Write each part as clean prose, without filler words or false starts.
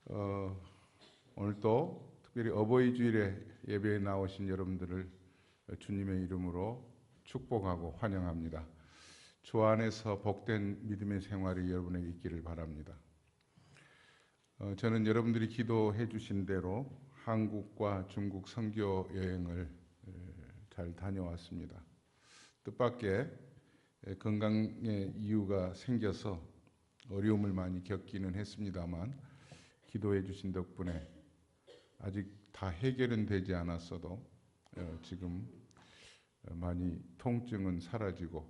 어, 오늘 또 특별히 어버이 주일에 예배에 나오신 여러분들을 주님의 이름으로 축복하고 환영합니다. 주 안에서 복된 믿음의 생활이 여러분에게 있기를 바랍니다. 저는 여러분들이 기도해 주신 대로 한국과 중국 선교 여행을 잘 다녀왔습니다. 뜻밖의 건강의 이유가 생겨서 어려움을 많이 겪기는 했습니다만 기도해 주신 덕분에 아직 다 해결은 되지 않았어도 지금 많이 통증은 사라지고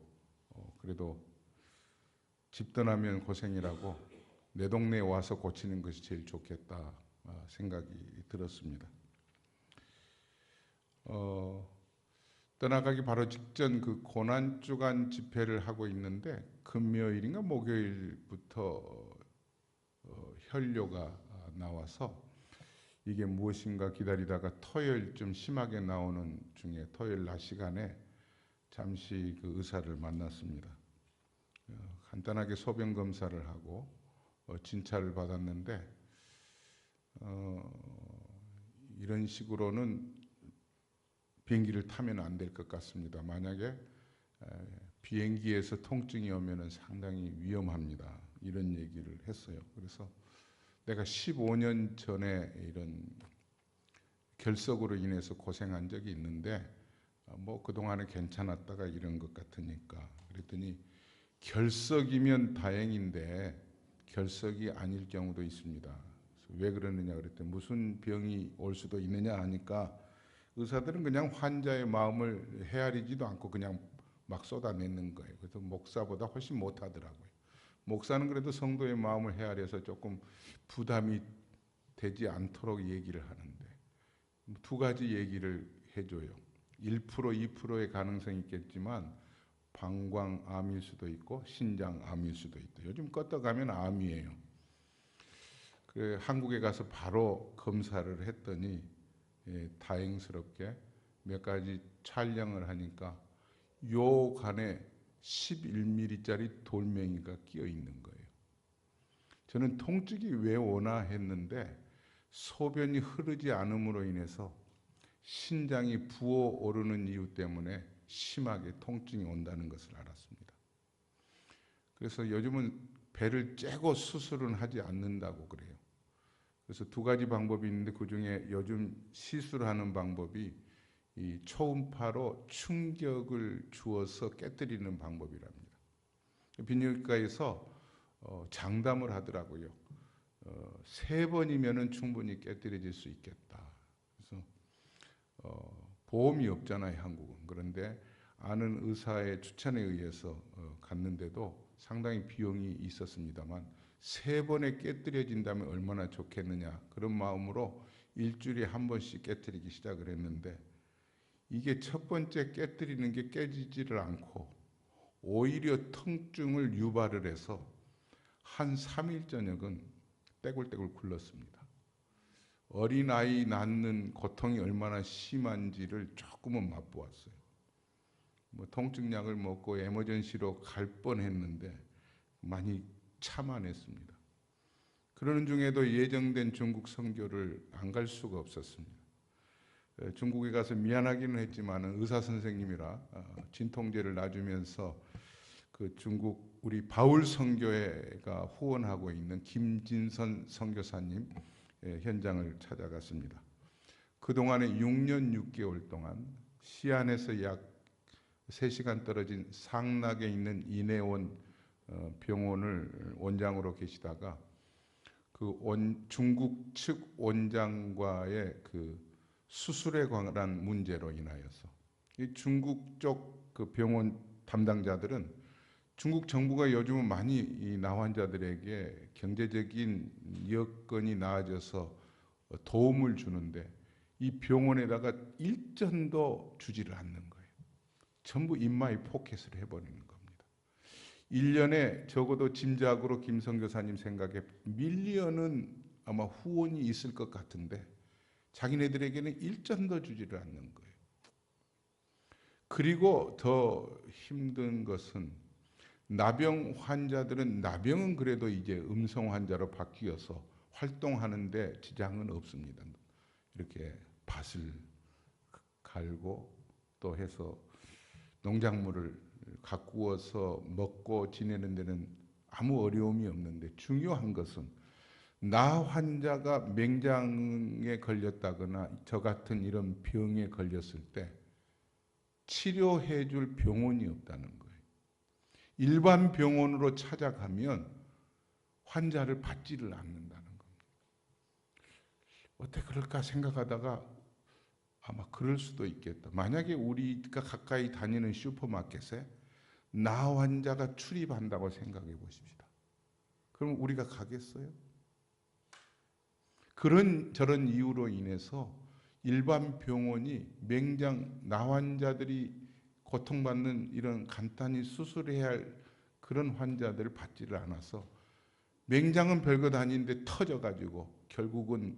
그래도 집 떠나면 고생이라고 내 동네에 와서 고치는 것이 제일 좋겠다 생각이 들었습니다. 떠나가기 바로 직전 그 고난주간 집회를 하고 있는데 금요일인가 목요일부터 혈뇨가 나와서 이게 무엇인가 기다리다가 토요일 좀 심하게 나오는 중에 토요일 낮 시간에 잠시 그 의사를 만났습니다. 간단하게 소변 검사를 하고 진찰을 받았는데 이런 식으로는 비행기를 타면 안 될 것 같습니다. 만약에 비행기에서 통증이 오면 상당히 위험합니다. 이런 얘기를 했어요. 그래서 내가 15년 전에 이런 결석으로 인해서 고생한 적이 있는데 뭐 그동안에 괜찮았다가 이런 것 같으니까 그랬더니 결석이면 다행인데 결석이 아닐 경우도 있습니다. 왜 그러느냐 그랬더니 무슨 병이 올 수도 있느냐 하니까 의사들은 그냥 환자의 마음을 헤아리지도 않고 그냥 막 쏟아내는 거예요. 그래서 목사보다 훨씬 못하더라고요. 목사는 그래도 성도의 마음을 헤아려서 조금 부담이 되지 않도록 얘기를 하는데 두 가지 얘기를 해줘요. 1%, 2%의 가능성이 있겠지만 방광암일 수도 있고 신장암일 수도 있다. 요즘 껐다 암이에요. 그래 한국에 가서 바로 검사를 했더니 다행스럽게 몇 가지 촬영을 하니까 요 간에 11mm짜리 돌멩이가 끼어 있는 거예요. 저는 통증이 왜 오나 했는데 소변이 흐르지 않음으로 인해서 신장이 부어오르는 이유 때문에 심하게 통증이 온다는 것을 알았습니다. 그래서 요즘은 배를 째고 수술은 하지 않는다고 그래요. 그래서 두 가지 방법이 있는데 그중에 요즘 시술하는 방법이 이 초음파로 충격을 주어서 깨뜨리는 방법이랍니다. 비뇨기과에서 장담을 하더라고요. 3번이면은 충분히 깨뜨려질 수 있겠다. 그래서 보험이 없잖아요, 한국은. 그런데 아는 의사의 추천에 의해서 갔는데도 상당히 비용이 있었습니다만 3번에 깨뜨려진다면 얼마나 좋겠느냐 그런 마음으로 일주일에 한 번씩 깨뜨리기 시작을 했는데 이게 첫 번째 깨뜨리는 게 깨지지를 않고 오히려 통증을 유발을 해서 한 3일 저녁은 떼굴떼굴 굴렀습니다. 어린아이 낳는 고통이 얼마나 심한지를 조금은 맛보았어요. 뭐 통증약을 먹고 에머전시로 갈 뻔했는데 많이 참아냈습니다. 그러는 중에도 예정된 중국 선교를 안 갈 수가 없었습니다. 중국에 가서 미안하기는 했지만 의사 선생님이라 진통제를 놔주면서 그 중국 우리 바울 선교회가 후원하고 있는 김진선 선교사님 현장을 찾아갔습니다. 그동안에 6년 6개월 동안 시안에서 약 3시간 떨어진 상락에 있는 이내원 병원을 원장으로 계시다가 그 중국 측 원장과의 그 수술에 관한 문제로 인하여서 이 중국 쪽 그 병원 담당자들은 중국 정부가 요즘은 많이 이 나환자들에게 경제적인 여건이 나아져서 도움을 주는데 이 병원에다가 일전도 주지를 않는 거예요. 전부 인마이 포켓을 해버리는 겁니다. 1년에 적어도 짐작으로 김 선교사님 생각에 밀리언은 아마 후원이 있을 것 같은데 자기네들에게는 일전도 주지를 않는 거예요. 그리고 더 힘든 것은 나병 환자들은 나병은 그래도 이제 음성 환자로 바뀌어서 활동하는데 지장은 없습니다. 이렇게 밭을 갈고 또 해서 농작물을 가꾸어서 먹고 지내는 데는 아무 어려움이 없는데, 중요한 것은 나 환자가 맹장에 걸렸다거나 저 같은 이런 병에 걸렸을 때 치료해 줄 병원이 없다는 거예요. 일반 병원으로 찾아가면 환자를 받지를 않는다는 겁니다. 어떻게 그럴까 생각하다가 아마 그럴 수도 있겠다. 만약에 우리가 가까이 다니는 슈퍼마켓에 나 환자가 출입한다고 생각해 보십시다. 그럼 우리가 가겠어요? 그런 저런 이유로 인해서 일반 병원이 맹장 나 환자들이 고통받는 이런 간단히 수술해야 할 그런 환자들을 받지를 않아서 맹장은 별것 아닌데 터져가지고 결국은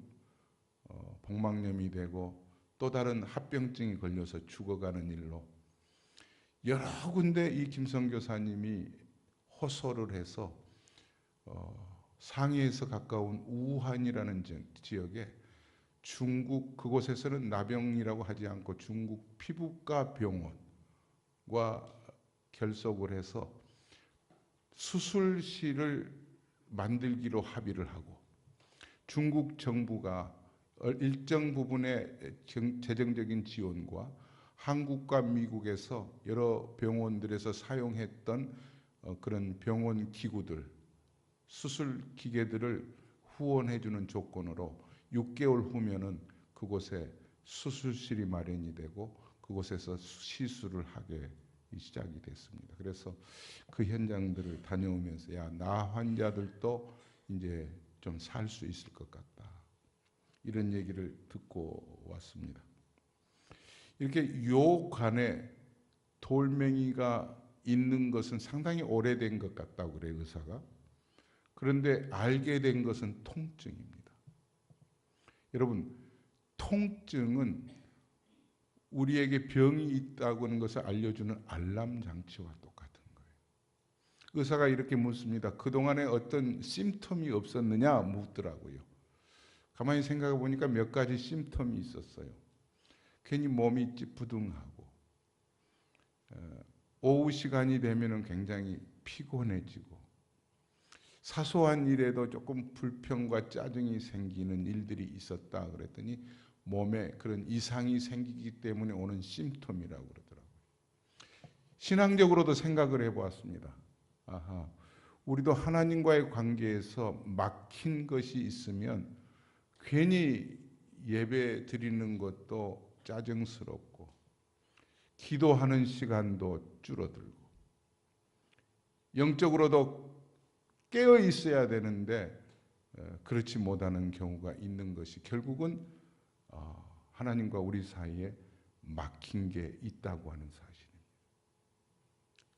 복막염이 되고 또 다른 합병증이 걸려서 죽어가는 일로 여러 군데 이 김성 교사님이 호소를 해서 상해에서 가까운 우한이라는 지역에 중국, 그곳에서는 나병이라고 하지 않고 중국 피부과 병원과 결속을 해서 수술실을 만들기로 합의를 하고, 중국 정부가 일정 부분의 재정적인 지원과 한국과 미국에서 여러 병원들에서 사용했던 그런 병원 기구들, 수술 기계들을 후원해 주는 조건으로 6개월 후면은 그곳에 수술실이 마련이 되고 그곳에서 시술을 하게 시작이 됐습니다. 그래서 그 현장들을 다녀오면서 나 환자들도 이제 좀 살 수 있을 것 같다, 이런 얘기를 듣고 왔습니다. 이렇게 요관에 돌멩이가 있는 것은 상당히 오래된 것 같다고 그래요, 의사가. 그런데 알게 된 것은 통증입니다. 여러분, 통증은 우리에게 병이 있다고 하는 것을 알려주는 알람 장치와 똑같은 거예요. 의사가 이렇게 묻습니다. 그동안에 어떤 심텀이 없었느냐 묻더라고요. 가만히 생각해 보니까 몇 가지 심텀이 있었어요. 괜히 몸이 찌뿌둥하고, 오후 시간이 되면 굉장히 피곤해지고, 사소한 일에도 조금 불평과 짜증이 생기는 일들이 있었다 그랬더니 몸에 그런 이상이 생기기 때문에 오는 심텀이라고 그러더라고요. 신앙적으로도 생각을 해보았습니다. 우리도 하나님과의 관계에서 막힌 것이 있으면 괜히 예배 드리는 것도 짜증스럽고 기도하는 시간도 줄어들고 영적으로도 깨어 있어야 되는데 그렇지 못하는 경우가 있는 것이 결국은 하나님과 우리 사이에 막힌 게 있다고 하는 사실입니다.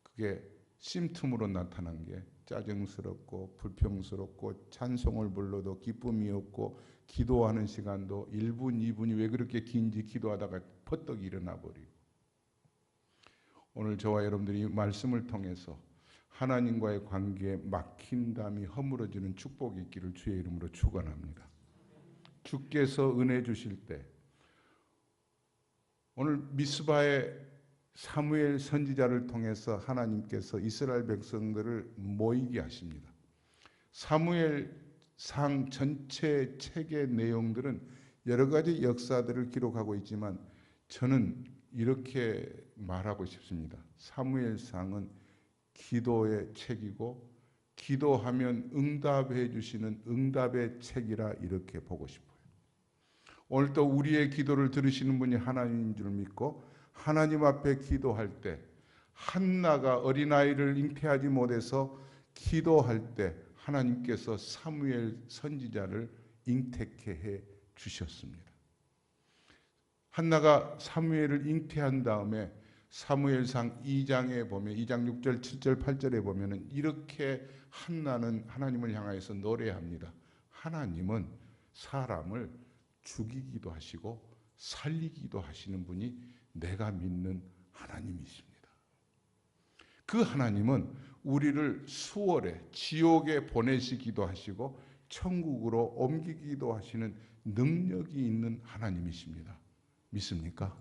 그게 심틈으로 나타난 게 짜증스럽고 불평스럽고 찬송을 불러도 기쁨이 없고 기도하는 시간도 1분, 2분이 왜 그렇게 긴지 기도하다가 퍼뜩 일어나 버리고, 오늘 저와 여러분들이 말씀을 통해서 하나님과의 관계에 막힌담이 허물어지는 축복이 있기를 주의 이름으로 축원합니다. 주께서 은혜 주실 때 오늘 미스바의 사무엘 선지자를 통해서 하나님께서 이스라엘 백성들을 모이게 하십니다. 사무엘상 전체 책의 내용들은 여러 가지 역사들을 기록하고 있지만 저는 이렇게 말하고 싶습니다. 사무엘상은 기도의 책이고 기도하면 응답해 주시는 응답의 책이라 이렇게 보고 싶어요. 오늘도 우리의 기도를 들으시는 분이 하나님인 줄 믿고 하나님 앞에 기도할 때, 한나가 어린아이를 잉태하지 못해서 기도할 때 하나님께서 사무엘 선지자를 잉태케 해 주셨습니다. 한나가 사무엘을 잉태한 다음에 사무엘상 2장에 보면 2장 6절 7절 8절에 보면 이렇게 한나는 하나님을 향하여서 노래합니다. 하나님은 사람을 죽이기도 하시고 살리기도 하시는 분이 내가 믿는 하나님이십니다. 그 하나님은 우리를 수월에 지옥에 보내시기도 하시고 천국으로 옮기기도 하시는 능력이 있는 하나님이십니다. 믿습니까?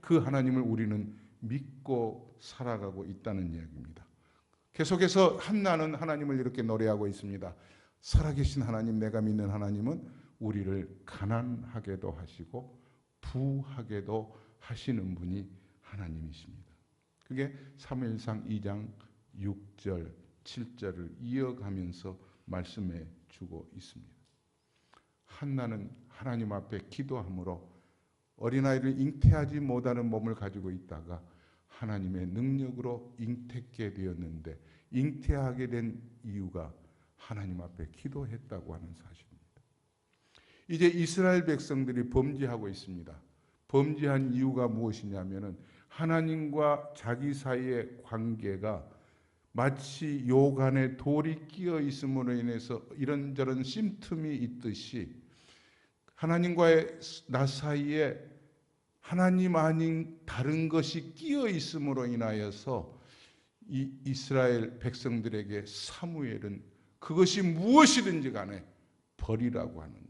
그 하나님을 우리는 믿고 살아가고 있다는 이야기입니다. 계속해서 한나는 하나님을 이렇게 노래하고 있습니다. 살아계신 하나님, 내가 믿는 하나님은 우리를 가난하게도 하시고 부하게도 하시는 분이 하나님이십니다. 그게 사무엘상 2장 6절, 7절을 이어가면서 말씀해 주고 있습니다. 한나는 하나님 앞에 기도함으로 어린아이를 잉태하지 못하는 몸을 가지고 있다가 하나님의 능력으로 잉태케 되었는데, 잉태하게 된 이유가 하나님 앞에 기도했다고 하는 사실입니다. 이제 이스라엘 백성들이 범죄하고 있습니다. 범죄한 이유가 무엇이냐면은 하나님과 자기 사이의 관계가 마치 요간에 돌이 끼어 있음으로 인해서 이런저런 쉼틈이 있듯이 하나님과의 나 사이에 하나님 아닌 다른 것이 끼어 있음으로 인하여서 이 이스라엘 백성들에게 사무엘은 그것이 무엇이든지 간에 버리라고 하는 거예요.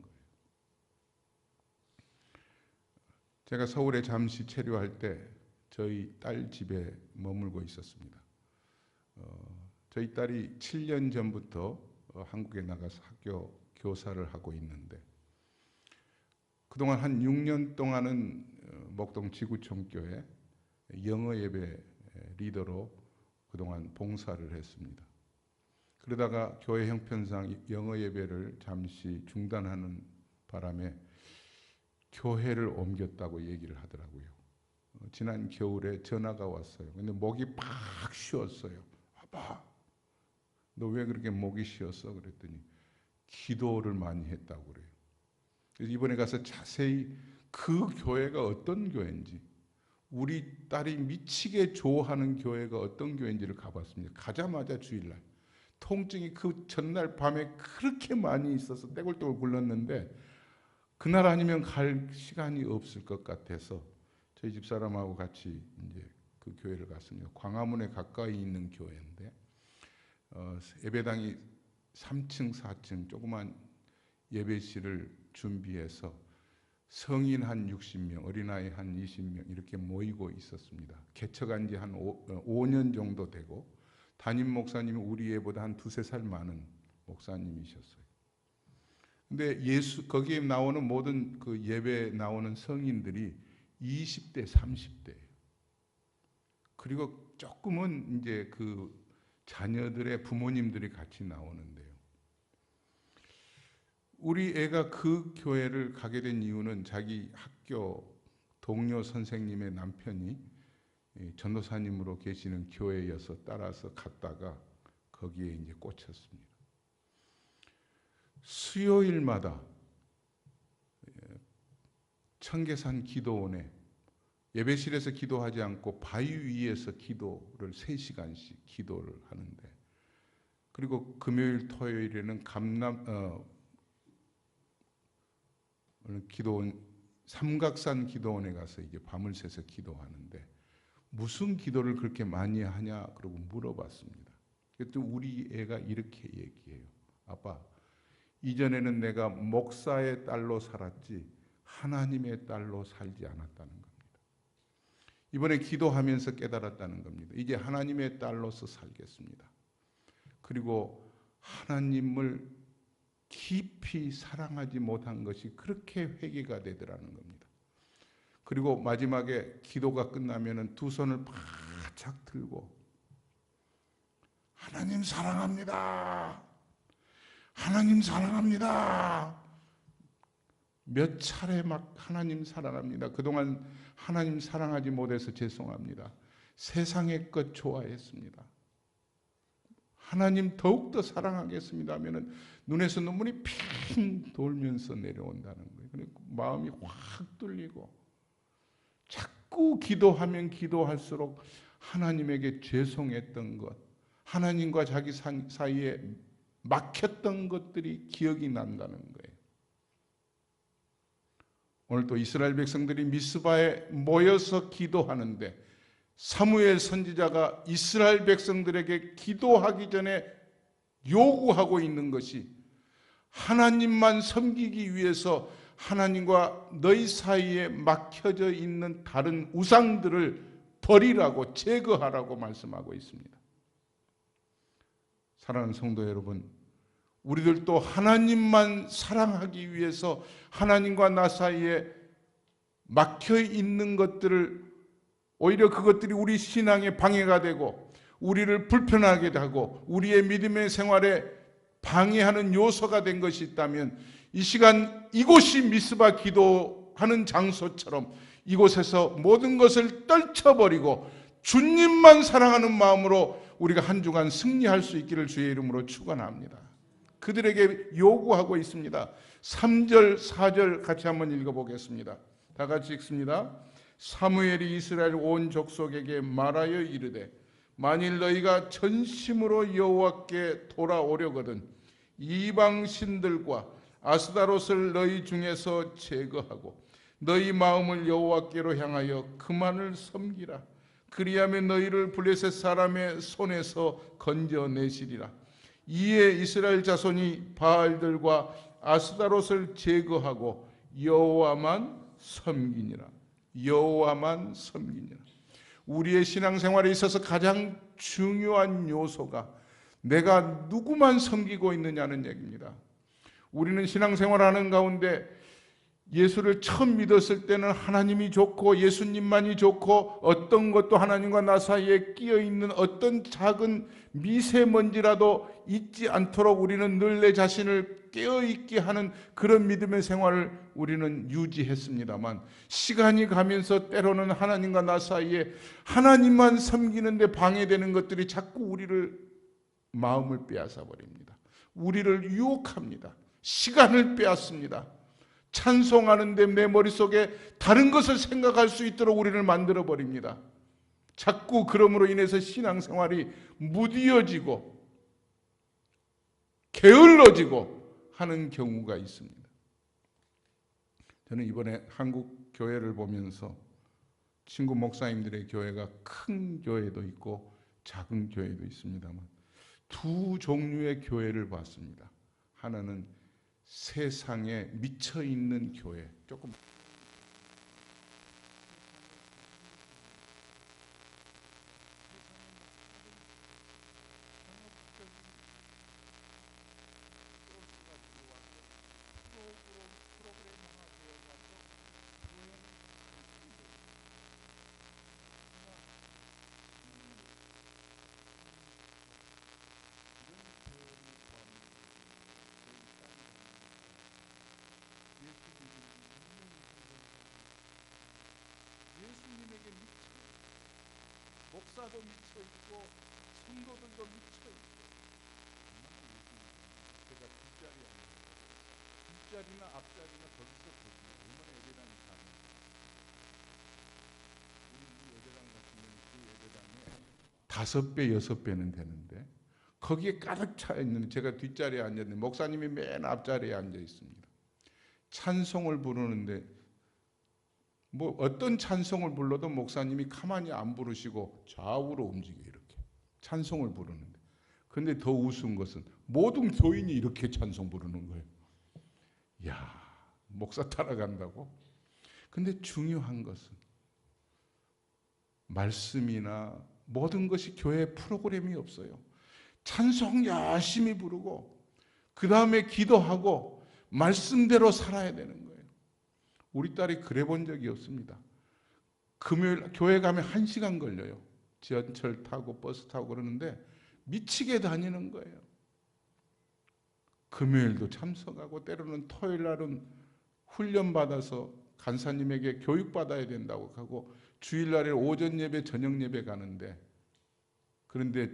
제가 서울에 잠시 체류할 때 저희 딸 집에 머물고 있었습니다. 저희 딸이 7년 전부터 한국에 나가서 학교 교사를 하고 있는데, 그동안 한 6년 동안은 목동 지구촌교회 영어 예배 리더로 그동안 봉사를 했습니다. 그러다가 교회 형편상 영어 예배를 잠시 중단하는 바람에 교회를 옮겼다고 얘기를 하더라고요. 지난 겨울에 전화가 왔어요. 근데 목이 팍 쉬었어요. 아빠, 너 왜 그렇게 목이 쉬었어? 그랬더니 기도를 많이 했다고 그래요. 그래서 이번에 가서 자세히 그 교회가 어떤 교회인지, 우리 딸이 미치게 좋아하는 교회가 어떤 교회인지를 가봤습니다. 가자마자 주일날 통증이 그 전날 밤에 그렇게 많이 있어서 떼굴떼굴 굴렀는데 그날 아니면 갈 시간이 없을 것 같아서 저희 집사람하고 같이 이제 그 교회를 갔습니다. 광화문에 가까이 있는 교회인데 예배당이 3층, 4층 조그만 예배실을 준비해서 성인 한 60명, 어린아이 한 20명 이렇게 모이고 있었습니다. 개척한 지 한 5년 정도 되고 담임 목사님이 우리 애보다 한 2-3살 많은 목사님이셨어요. 근데 거기에 나오는 모든 그 예배에 나오는 성인들이 20대, 30대예요. 그리고 조금은 이제 그 자녀들의 부모님들이 같이 나오는데요. 우리 애가 그 교회를 가게 된 이유는 자기 학교 동료 선생님의 남편이 전도사님으로 계시는 교회여서 따라서 갔다가 거기에 이제 꽂혔습니다. 수요일마다 청계산 기도원에 예배실에서 기도하지 않고 바위 위에서 기도를 3시간씩 기도를 하는데, 그리고 금요일 토요일에는 기도원 삼각산 기도원에 가서 이제 밤을 새서 기도하는데 무슨 기도를 그렇게 많이 하냐 그러고 물어봤습니다. 그랬더니 우리 애가 이렇게 얘기해요. 아빠, 이전에는 내가 목사의 딸로 살았지 하나님의 딸로 살지 않았다는 겁니다. 이번에 기도하면서 깨달았다는 겁니다. 이제 하나님의 딸로서 살겠습니다. 그리고 하나님을 깊이 사랑하지 못한 것이 그렇게 회개가 되더라는 겁니다. 그리고 마지막에 기도가 끝나면은 두 손을 바짝 들고 하나님 사랑합니다. 하나님 사랑합니다. 몇 차례 막 하나님 사랑합니다. 그동안 하나님 사랑하지 못해서 죄송합니다. 세상의 것 좋아했습니다. 하나님 더욱더 사랑하겠습니다 하면은 눈에서 눈물이 핑 돌면서 내려온다는 거예요. 그러니까 마음이 확 뚫리고 자꾸 기도하면 기도할수록 하나님에게 죄송했던 것, 하나님과 자기 사이에 막혔던 것들이 기억이 난다는 거예요. 오늘 또 이스라엘 백성들이 미스바에 모여서 기도하는데 사무엘 선지자가 이스라엘 백성들에게 기도하기 전에 요구하고 있는 것이 하나님만 섬기기 위해서 하나님과 너희 사이에 막혀져 있는 다른 우상들을 버리라고, 제거하라고 말씀하고 있습니다. 사랑하는 성도 여러분, 우리들도 하나님만 사랑하기 위해서 하나님과 나 사이에 막혀 있는 것들을, 오히려 그것들이 우리 신앙에 방해가 되고 우리를 불편하게 하고 우리의 믿음의 생활에 방해하는 요소가 된 것이 있다면, 이 시간 이곳이 미스바 기도하는 장소처럼 이곳에서 모든 것을 떨쳐버리고 주님만 사랑하는 마음으로 우리가 한 주간 승리할 수 있기를 주의 이름으로 축원합니다. 그들에게 요구하고 있습니다. 3절 4절 같이 한번 읽어보겠습니다. 다 같이 읽습니다. 사무엘이 이스라엘 온 족속에게 말하여 이르되, 만일 너희가 전심으로 여호와께 돌아오려거든 이방 신들과 아스다롯을 너희 중에서 제거하고 너희 마음을 여호와께로 향하여 그만을 섬기라. 그리하면 너희를 블레셋 사람의 손에서 건져내시리라. 이에 이스라엘 자손이 바알들과 아스다롯을 제거하고 여호와만 섬기니라. 여호와만 섬기니라. 우리의 신앙생활에 있어서 가장 중요한 요소가 내가 누구만 섬기고 있느냐는 얘기입니다. 우리는 신앙생활하는 가운데 예수를 처음 믿었을 때는 하나님이 좋고 예수님만이 좋고 어떤 것도 하나님과 나 사이에 끼어있는 어떤 작은 미세먼지라도 있지 않도록 우리는 늘 내 자신을 깨어있게 하는 그런 믿음의 생활을 우리는 유지했습니다만, 시간이 가면서 때로는 하나님과 나 사이에 하나님만 섬기는데 방해되는 것들이 자꾸 우리를 마음을 빼앗아 버립니다. 우리를 유혹합니다. 시간을 빼앗습니다. 찬송하는데 내 머릿속에 다른 것을 생각할 수 있도록 우리를 만들어 버립니다. 자꾸 그럼으로 인해서 신앙생활이 무디어지고 게을러지고 하는 경우가 있습니다. 저는 이번에 한국 교회를 보면서 친구 목사님들의 교회가 큰 교회도 있고 작은 교회도 있습니다만 두 종류의 교회를 봤습니다. 하나는 세상에 미쳐 있는 교회, 조금 예수님에게 미쳐, 목사도 미쳐 있고 성도들도 미쳐 있고, 제가 뒷자리나 앞자리나 거기서 보시면 얼마나 예배당이 사는, 우리 예배당 같으면 그 예배당에 5배 6배는 되는데 거기에 가득 차 있는, 제가 뒷자리에 앉아 있는데 목사님이 맨 앞자리에 앉아 있습니다. 찬송을 부르는데 뭐 어떤 찬송을 불러도 목사님이 가만히 안 부르시고 좌우로 움직여 이렇게 찬송을 부르는데, 근데 더 우스운 것은 모든 교인이 이렇게 찬송 부르는 거예요. 야, 목사 따라간다고? 근데 중요한 것은 말씀이나 모든 것이 교회 프로그램이 없어요. 찬송 열심히 부르고 그 다음에 기도하고 말씀대로 살아야 되는 거예요. 우리 딸이 그래 본 적이 없습니다. 금요일 교회 가면 1시간 걸려요. 지하철 타고 버스 타고 그러는데 미치게 다니는 거예요. 금요일도 참석하고 때로는 토요일 날은 훈련받아서 간사님에게 교육받아야 된다고 하고 주일날에 오전 예배 저녁 예배 가는데, 그런데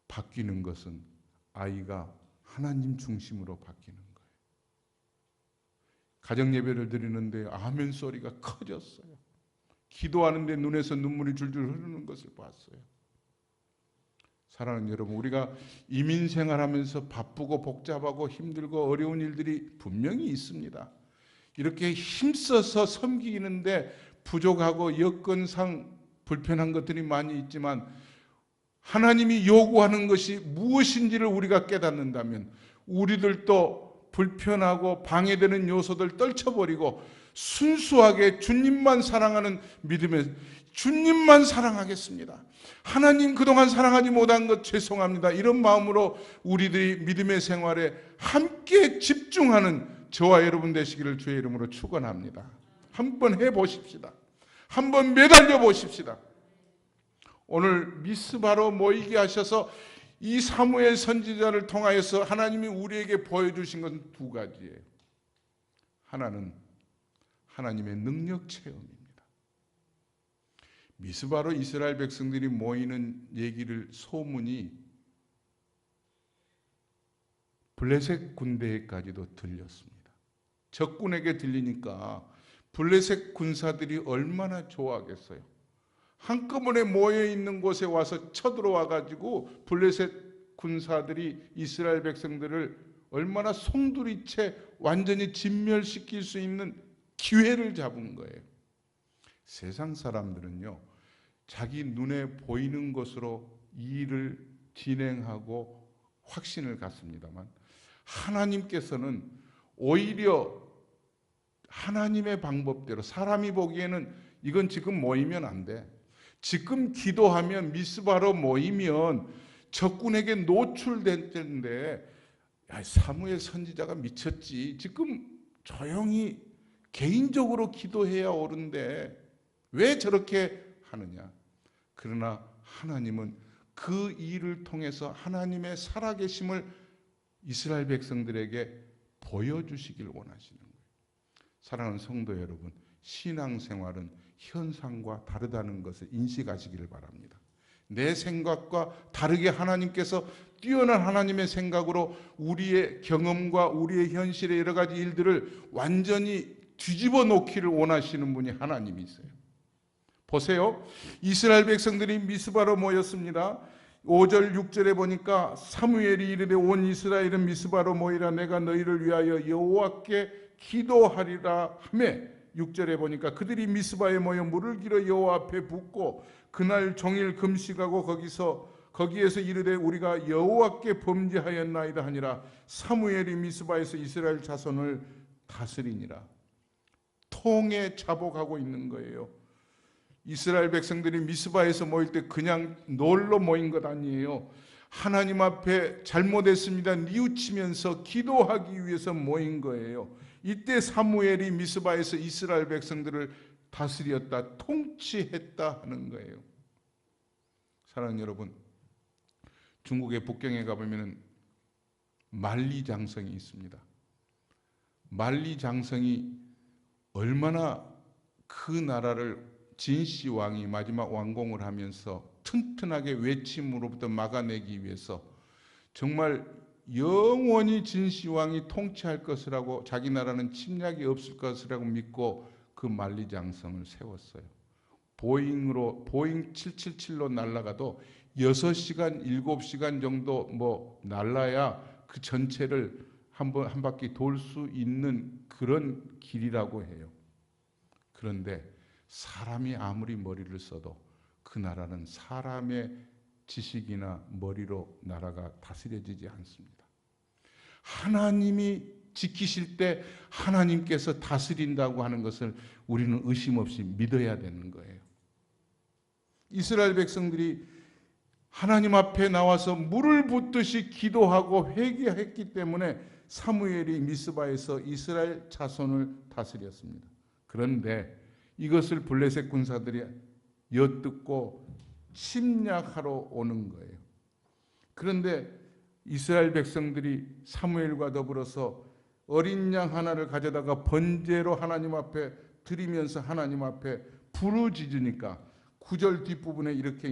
바뀌는 것은 아이가 하나님 중심으로 바뀌는 거예요. 가정 예배를 드리는데 아멘 소리가 커졌어요. 기도하는데 눈에서 눈물이 줄줄 흐르는 것을 봤어요. 사랑하는 여러분, 우리가 이민 생활하면서 바쁘고 복잡하고 힘들고 어려운 일들이 분명히 있습니다. 이렇게 힘써서 섬기는데 부족하고 여건상 불편한 것들이 많이 있지만 하나님이 요구하는 것이 무엇인지를 우리가 깨닫는다면 우리들도 불편하고 방해되는 요소들 떨쳐버리고 순수하게 주님만 사랑하는 믿음에 주님만 사랑하겠습니다. 하나님 그동안 사랑하지 못한 것 죄송합니다. 이런 마음으로 우리들이 믿음의 생활에 함께 집중하는 저와 여러분 되시기를 주의 이름으로 축원합니다. 한번 해보십시다. 한번 매달려 보십시다. 오늘 미스바로 모이게 하셔서 이 사무엘 선지자를 통하여서 하나님이 우리에게 보여주신 건 두 가지예요. 하나는 하나님의 능력 체험입니다. 미스바로 이스라엘 백성들이 모이는 얘기를 소문이 블레셋 군대에까지도 들렸습니다. 적군에게 들리니까 블레셋 군사들이 얼마나 좋아하겠어요. 한꺼번에 모여있는 곳에 와서 쳐들어와 가지고 블레셋 군사들이 이스라엘 백성들을 얼마나 송두리째 완전히 진멸시킬 수 있는 기회를 잡은 거예요. 세상 사람들은요, 자기 눈에 보이는 것으로 일을 진행하고 확신을 갖습니다만 하나님께서는 오히려 하나님의 방법대로, 사람이 보기에는 이건 지금 모이면 안 돼. 지금 기도하면 미스바로 모이면 적군에게 노출될 텐데, 야, 사무엘 선지자가 미쳤지. 지금 조용히 개인적으로 기도해야 옳은데 왜 저렇게 하느냐. 그러나 하나님은 그 일을 통해서 하나님의 살아계심을 이스라엘 백성들에게 보여주시길 원하시는 거예요. 사랑하는 성도 여러분, 신앙생활은 현상과 다르다는 것을 인식하시기를 바랍니다. 내 생각과 다르게 하나님께서 뛰어난 하나님의 생각으로 우리의 경험과 우리의 현실의 여러 가지 일들을 완전히 뒤집어 놓기를 원하시는 분이 하나님이세요. 보세요. 이스라엘 백성들이 미스바로 모였습니다. 5절 6절에 보니까 사무엘이 이르되 온 이스라엘은 미스바로 모이라. 내가 너희를 위하여 여호와께 기도하리라 하매, 6절에 보니까 그들이 미스바에 모여 물을 길어 여호와 앞에 붓고 그날 종일 금식하고 거기에서 이르되 우리가 여호와께 범죄하였나이다 하니라. 사무엘이 미스바에서 이스라엘 자손을 다스리니라. 통에 자복하고 있는 거예요. 이스라엘 백성들이 미스바에서 모일 때 그냥 놀러 모인 것 아니에요. 하나님 앞에 잘못했습니다 뉘우치면서 기도하기 위해서 모인 거예요. 이때 사무엘이 미스바에서 이스라엘 백성들을 다스렸다, 통치했다 하는 거예요. 사랑하는 여러분, 중국의 북경에 가보면 만리장성이 있습니다. 만리장성이 얼마나 그 나라를 진시 왕이 마지막 완공을 하면서 튼튼하게 외침으로부터 막아내기 위해서 정말 영원히 진시 왕이 통치할 것이라고, 자기 나라는 침략이 없을 것이라고 믿고 그 만리장성을 세웠어요. 보잉 777로 날아가도 6시간, 7시간 정도 날아야 그 전체를 한 바퀴 돌 수 있는 그런 길이라고 해요. 그런데 사람이 아무리 머리를 써도 그 나라는 사람의 지식이나 머리로 나라가 다스려지지 않습니다. 하나님이 지키실 때 하나님께서 다스린다고 하는 것을 우리는 의심 없이 믿어야 되는 거예요. 이스라엘 백성들이 하나님 앞에 나와서 물을 붓듯이 기도하고 회개했기 때문에 사무엘이 미스바에서 이스라엘 자손을 다스렸습니다. 그런데 이것을 블레셋 군사들이 엿듣고 침략하러 오는 거예요. 그런데 이스라엘 백성들이 사무엘과 더불어서 어린 양 하나를 가져다가 번제로 하나님 앞에 드리면서 하나님 앞에 부르짖으니까 9절 뒷부분에 이렇게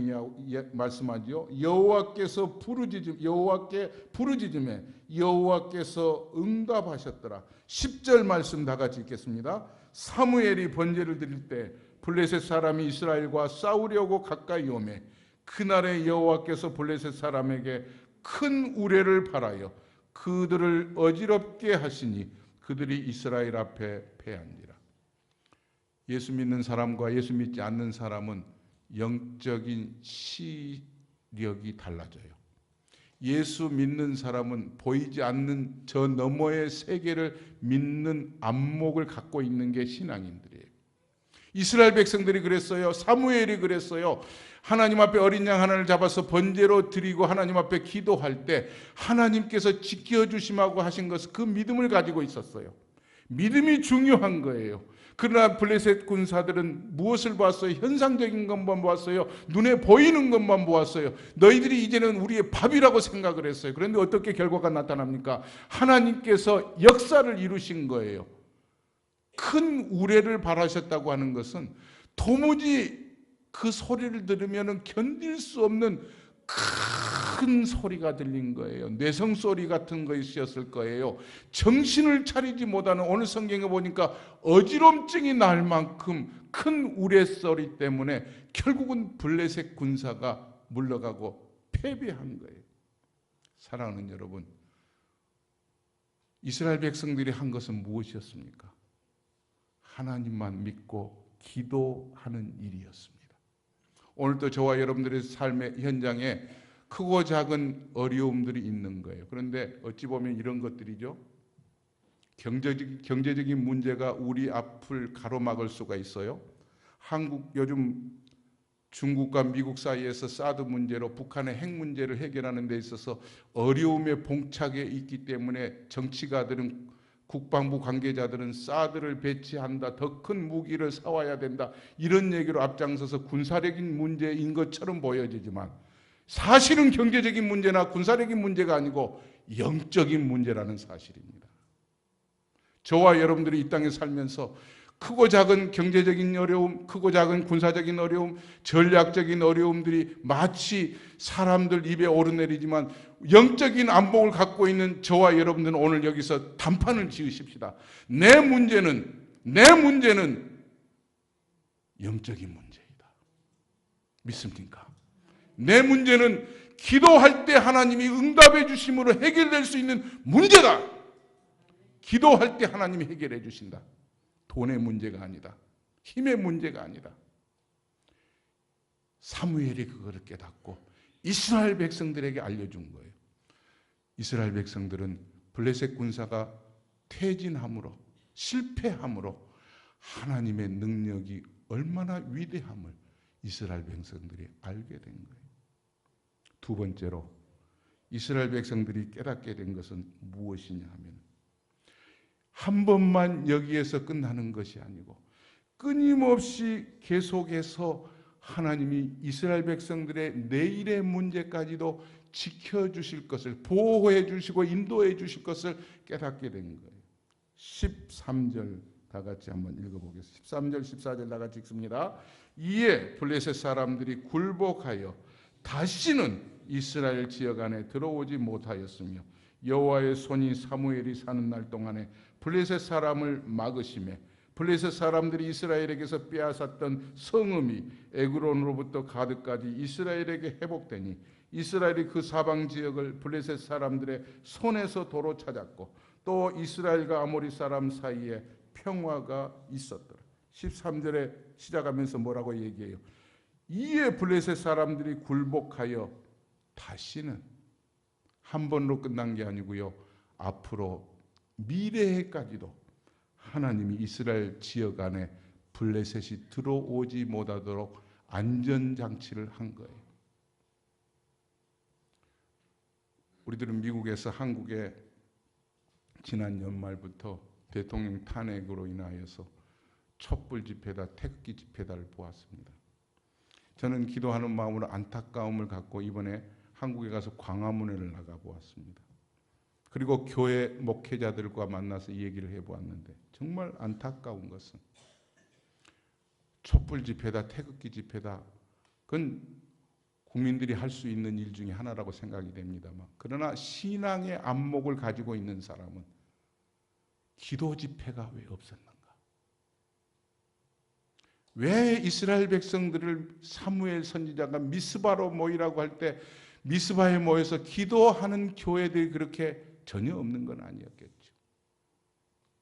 말씀하지요. 여호와께서 부르짖음에 여호와께서 응답하셨더라. 10절 말씀 다 같이 읽겠습니다. 사무엘이 번제를 드릴 때 블레셋 사람이 이스라엘과 싸우려고 가까이 오매 그날에 여호와께서 블레셋 사람에게 큰 우레를 발하여 그들을 어지럽게 하시니 그들이 이스라엘 앞에 패한지라. 예수 믿는 사람과 예수 믿지 않는 사람은 영적인 시력이 달라져요. 예수 믿는 사람은 보이지 않는 저 너머의 세계를 믿는 안목을 갖고 있는 게 신앙인들이에요. 이스라엘 백성들이 그랬어요. 사무엘이 그랬어요. 하나님 앞에 어린 양 하나를 잡아서 번제로 드리고 하나님 앞에 기도할 때 하나님께서 지켜주심하고 하신 것은 그 믿음을 가지고 있었어요. 믿음이 중요한 거예요. 그러나 블레셋 군사들은 무엇을 보았어요? 현상적인 것만 보았어요. 눈에 보이는 것만 보았어요. 너희들이 이제는 우리의 밥이라고 생각을 했어요. 그런데 어떻게 결과가 나타납니까? 하나님께서 역사를 이루신 거예요. 큰 우레를 바라셨다고 하는 것은 도무지 그 소리를 들으면 견딜 수 없는 큰 소리가 들린 거예요. 뇌성 소리 같은 것이었을 거예요. 정신을 차리지 못하는, 오늘 성경에 보니까 어지럼증이 날 만큼 큰 우레소리 때문에 결국은 블레셋 군사가 물러가고 패배한 거예요. 사랑하는 여러분, 이스라엘 백성들이 한 것은 무엇이었습니까? 하나님만 믿고 기도하는 일이었습니다. 오늘도 저와 여러분들의 삶의 현장에 크고 작은 어려움들이 있는 거예요. 그런데 어찌 보면 이런 것들이죠. 경제적인 문제가 우리 앞을 가로막을 수가 있어요. 요즘 중국과 미국 사이에서 사드 문제로 북한의 핵 문제를 해결하는 데 있어서 어려움에 봉착해 있기 때문에 정치가들은, 국방부 관계자들은 사드를 배치한다, 더 큰 무기를 사와야 된다, 이런 얘기로 앞장서서 군사적인 문제인 것처럼 보여지지만 사실은 경제적인 문제나 군사적인 문제가 아니고 영적인 문제라는 사실입니다. 저와 여러분들이 이 땅에 살면서 크고 작은 경제적인 어려움, 크고 작은 군사적인 어려움, 전략적인 어려움들이 마치 사람들 입에 오르내리지만 영적인 안목을 갖고 있는 저와 여러분들은 오늘 여기서 단판을 지으십시다. 내 문제는 영적인 문제이다. 믿습니까? 내 문제는 기도할 때 하나님이 응답해 주심으로 해결될 수 있는 문제다. 기도할 때 하나님이 해결해 주신다. 돈의 문제가 아니다. 힘의 문제가 아니다. 사무엘이 그거를 깨닫고 이스라엘 백성들에게 알려준 거예요. 이스라엘 백성들은 블레셋 군사가 퇴진함으로, 실패함으로 하나님의 능력이 얼마나 위대함을 이스라엘 백성들이 알게 된 거예요. 두 번째로 이스라엘 백성들이 깨닫게 된 것은 무엇이냐 하면, 한 번만 여기에서 끝나는 것이 아니고 끊임없이 계속해서 하나님이 이스라엘 백성들의 내일의 문제까지도 지켜주실 것을, 보호해 주시고 인도해 주실 것을 깨닫게 된 거예요. 13절 다 같이 한번 읽어보겠습니다. 13절 14절 다 같이 읽습니다. 이에 블레셋 사람들이 굴복하여 다시는 이스라엘 지역 안에 들어오지 못하였으며 여호와의 손이 사무엘이 사는 날 동안에 블레셋 사람을 막으시매 블레셋 사람들이 이스라엘에게서 빼앗았던 성읍이 에그론으로부터 가드까지 이스라엘에게 회복되니 이스라엘이 그 사방 지역을 블레셋 사람들의 손에서 도로 찾았고 또 이스라엘과 아모리 사람 사이에 평화가 있었더라. 13절에 시작하면서 뭐라고 얘기해요? 이에 블레셋 사람들이 굴복하여 다시는, 한 번로 끝난 게 아니고요, 앞으로 미래에까지도 하나님이 이스라엘 지역 안에 블레셋이 들어오지 못하도록 안전장치를 한 거예요. 우리들은 미국에서 한국에 지난 연말부터 대통령 탄핵으로 인하여서 촛불 집회다, 태극기 집회다를 보았습니다. 저는 기도하는 마음으로 안타까움을 갖고 이번에 한국에 가서 광화문을 나가보았습니다. 그리고 교회 목회자들과 만나서 얘기를 해보았는데 정말 안타까운 것은 촛불 집회다, 태극기 집회다, 그건 국민들이 할 수 있는 일 중에 하나라고 생각이 됩니다만, 그러나 신앙의 안목을 가지고 있는 사람은 기도 집회가 왜 없었는가? 왜 이스라엘 백성들을 사무엘 선지자가 미스바로 모이라고 할 때 미스바에 모여서 기도하는 교회들이 그렇게 전혀 없는 건 아니었겠죠.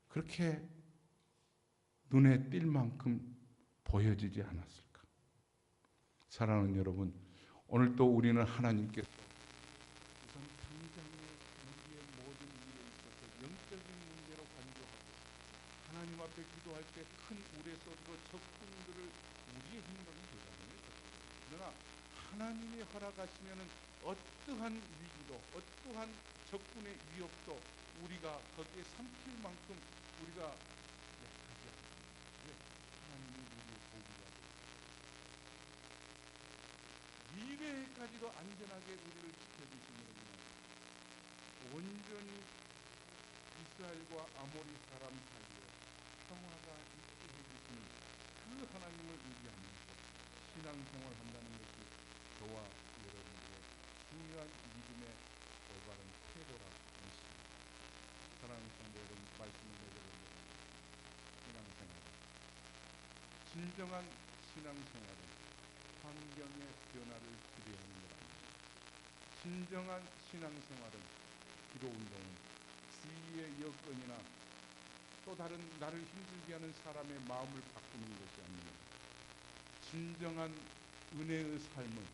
그렇게 눈에 띌 만큼 보여지지 않았을까? 사랑하는 여러분, 오늘 또 우리는 하나님께서 하나님 앞에 기도할 때 큰 우레소리로 적군들을 우리의 힘으로는 도전해요. 그러나 하나님이 허락하시면은 어떠한 위기도 어떠한 적군의 위협도 우리가 거기에 삼킬 만큼 우리가 약하지 않습니다. 왜? 하나님이 우리의 보호가 되고 미래까지도 안전하게 우리를 지켜주시므로 온전히 이스라엘과 아모리 사람 사이에 평화가 있게 해주시는 그 하나님을 의지하면서 신앙생활 한다는 것이 저와 여러분들의 중요한 믿음의 올바른 태도가 있습니다. 사랑하는 성도 여러분, 말씀을 내려보면 신앙생활, 진정한 신앙생활은 환경의 변화를 기대하는 것 아닙니다. 진정한 신앙생활은 기도운동은 주위의 여건이나 또 다른 나를 힘들게 하는 사람의 마음을 바꾸는 것이 아닙니다. 진정한 은혜의 삶은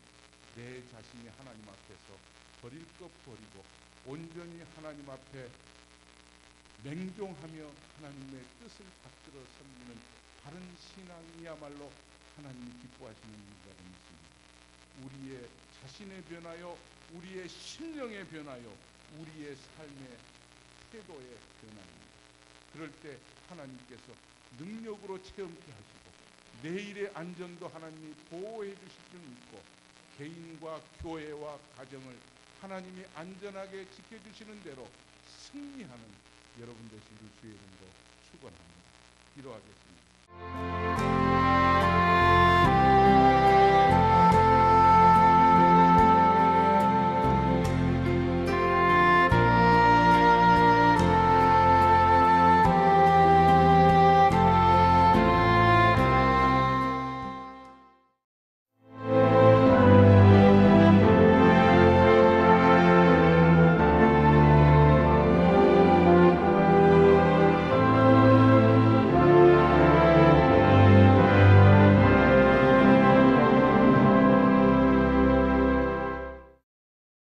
내 자신이 하나님 앞에서 버릴 것 버리고 온전히 하나님 앞에 맹종하며 하나님의 뜻을 받들어 섬기는 바른 신앙이야말로 하나님이 기뻐하시는 일이라고 믿습니다. 우리의 자신의 변화요, 우리의 심령의 변화요, 우리의 삶의 태도의 변화입니다. 그럴 때 하나님께서 능력으로 체험케 하시고 내일의 안전도 하나님이 보호해 주실 줄 믿고 개인과 교회와 가정을 하나님이 안전하게 지켜주시는 대로 승리하는 여러분 되시기를 주의 이름으로 축원합니다. 기도하겠습니다.